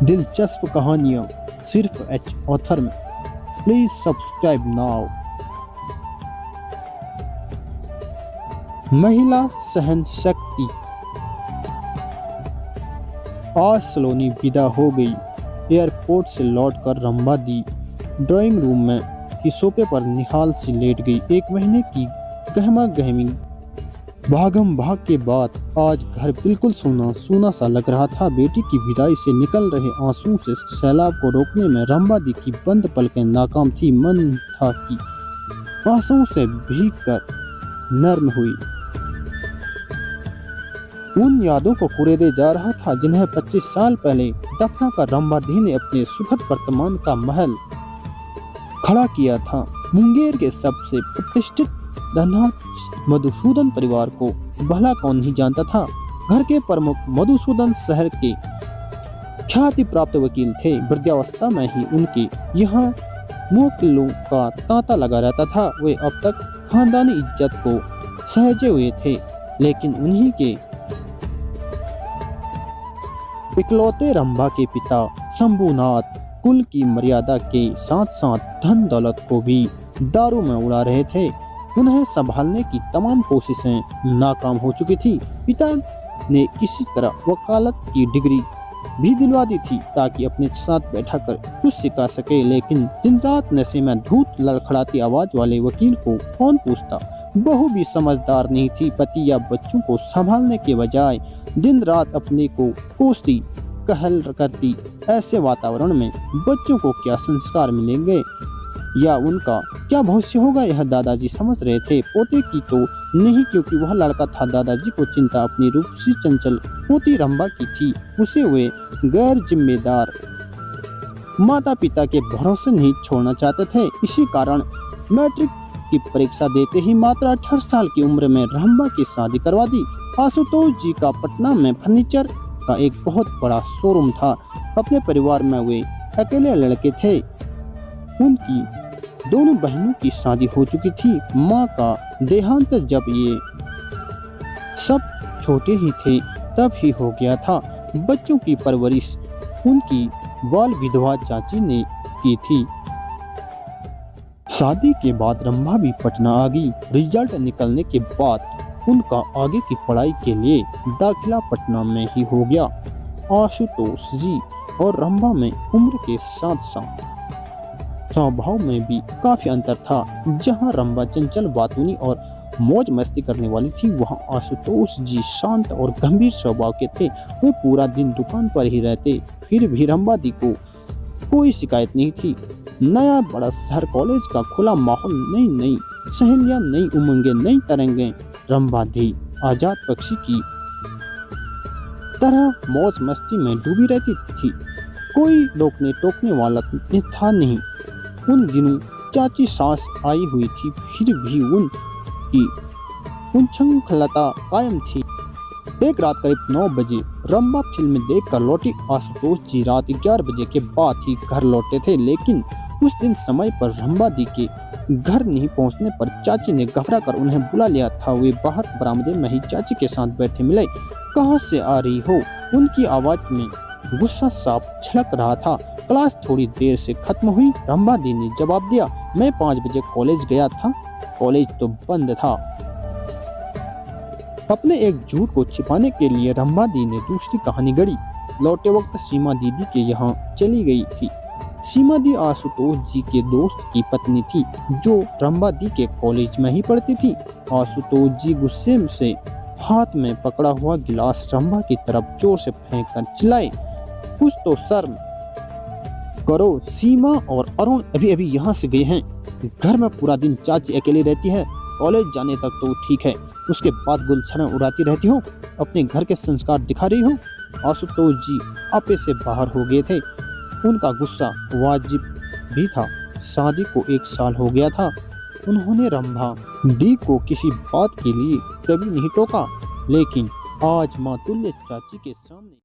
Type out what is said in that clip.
दिलचस्प कहानियाँ सिर्फ एच ऑथर में। Please subscribe now. महिला सहन शक्ति। आज सलोनी विदा हो गई। एयरपोर्ट से लौटकर रंभा दी ड्राइंग रूम में ही सोफे पर निहाल सी लेट गई। एक महीने की गहमा गहमी भागम भाग के बाद आज घर बिल्कुल सूना सूना सा लग रहा था। बेटी की विदाई से निकल रहे आंसुओं से सैलाब को रोकने में रंभा दी की बंद पलकें नाकाम थी। मन था कि आंसुओं से भीग कर नर्म हुई। उन यादों को कुरेदे जा रहा था जिन्हें 25 साल पहले दफना कर रंभा दी ने अपने सुखद वर्तमान का महल खड़ा किया था। मुंगेर के सबसे प्रतिष्ठित धनाढ्य मधुसूदन परिवार को भला कौन नहीं जानता था। घर के प्रमुख मधुसूदन शहर के ख्याति प्राप्त वकील थे। वृद्धावस्था में ही उनके यहाँ मुवक्किलों का तांता लगा रहता था। वे अब तक खानदानी इज्जत को सहेजे हुए थे, लेकिन उन्हीं के इकलौते रंभा के पिता शंभुनाथ कुल की मर्यादा के साथ साथ धन दौलत को भी दारू में उड़ा रहे थे। उन्हें संभालने की तमाम कोशिशें नाकाम हो चुकी थी। पिता ने किसी तरह वकालत की डिग्री भी दिलवा दी थी ताकि अपने साथ बैठा कर कुछ सिखा सके, लेकिन दिन रात नशे में धूत लड़खड़ाती आवाज वाले वकील को कौन पूछता। बहू भी समझदार नहीं थी। पति या बच्चों को संभालने के बजाय दिन रात अपने को कोसती कहल करती। ऐसे वातावरण में बच्चों को क्या संस्कार मिलेंगे या उनका क्या भविष्य होगा, यह दादाजी समझ रहे थे। पोते की तो नहीं, क्योंकि वह लड़का था। दादाजी को चिंता अपनी रूपसी चंचल पोती रंभा की थी। उसे वे गैर जिम्मेदार माता पिता के भरोसे नहीं छोड़ना चाहते थे। इसी कारण मैट्रिक की परीक्षा देते ही मात्र 18 साल की उम्र में रंभा की शादी करवा दी। आशुतोष जी का पटना में फर्नीचर का एक बहुत बड़ा शोरूम था। अपने परिवार में वे अकेले लड़के थे। उनकी दोनों बहनों की शादी हो चुकी थी। माँ का देहांत जब ये सब छोटे ही थे तब ही हो गया था। बच्चों की परवरिश उनकी बाल विधवा चाची ने की थी। शादी के बाद रंभा भी पटना आ गई। रिजल्ट निकलने के बाद उनका आगे की पढ़ाई के लिए दाखिला पटना में ही हो गया। आशुतोष जी और रंभा में उम्र के साथ साथ स्वभाव में भी काफी अंतर था। जहां रंभा चंचल बातूनी और मौज मस्ती करने वाली थी, वहां आशुतोष जी शांत और गंभीर स्वभाव के थे। वे पूरा दिन दुकान पर ही रहते। फिर भी रंभा दी को कोई शिकायत नहीं थी। नया बड़ा शहर, कॉलेज का खुला माहौल, नई नई सहेलियां, नई उमंगे, नई तरंगे। रंभा दी आजाद पक्षी की तरह मौज मस्ती में डूबी रहती थी। कोई रोकने टोकने वाला था नहीं। उन दिनों चाची सास आई हुई थी, फिर भी उनकी उच्छृंखलता कायम थी। एक रात करीब 9 बजे रंभा फिल्म देखकर लौटी। आशुतोष जी रात 11 बजे के बाद ही घर लौटे थे, लेकिन उस दिन समय पर रंभा दी के घर नहीं पहुंचने पर चाची ने घबरा कर उन्हें बुला लिया था। वे बाहर बरामदे में ही चाची के साथ बैठे मिले। कहाँ से आ रही हो? उनकी आवाज में गुस्सा साफ छलक रहा था। क्लास थोड़ी देर से खत्म हुई, रंभा दी ने जवाब दिया। मैं 5 बजे कॉलेज गया था। कॉलेज तो बंद था। अपने एक झूठ को छिपाने के लिए रंभा दी ने दूसरी कहानी गढ़ी। लौटे वक्त सीमा दीदी के यहाँ चली गई थी। सीमा दी आशुतोष जी के दोस्त की पत्नी थी, जो रंभा दी के कॉलेज में ही पढ़ती थी। आशुतोष जी गुस्से से हाथ में पकड़ा हुआ गिलास रंभा की तरफ जोर से फेंक कर चिल्लाए, कुछ तो शर्म करो। सीमा और अरुण अभी अभी यहाँ से गए हैं। घर में पूरा दिन चाची अकेली रहती है। कॉलेज जाने तक तो ठीक है, उसके बाद गुलछना उड़ाती रहती हो। अपने घर के संस्कार दिखा रही हो। आशुतोष जी आपे से बाहर हो गए थे। उनका गुस्सा वाजिब भी था। शादी को 1 साल हो गया था। उन्होंने रंभा दी को किसी बात के लिए कभी नहीं टोका, लेकिन आज मातुल्य चाची के सामने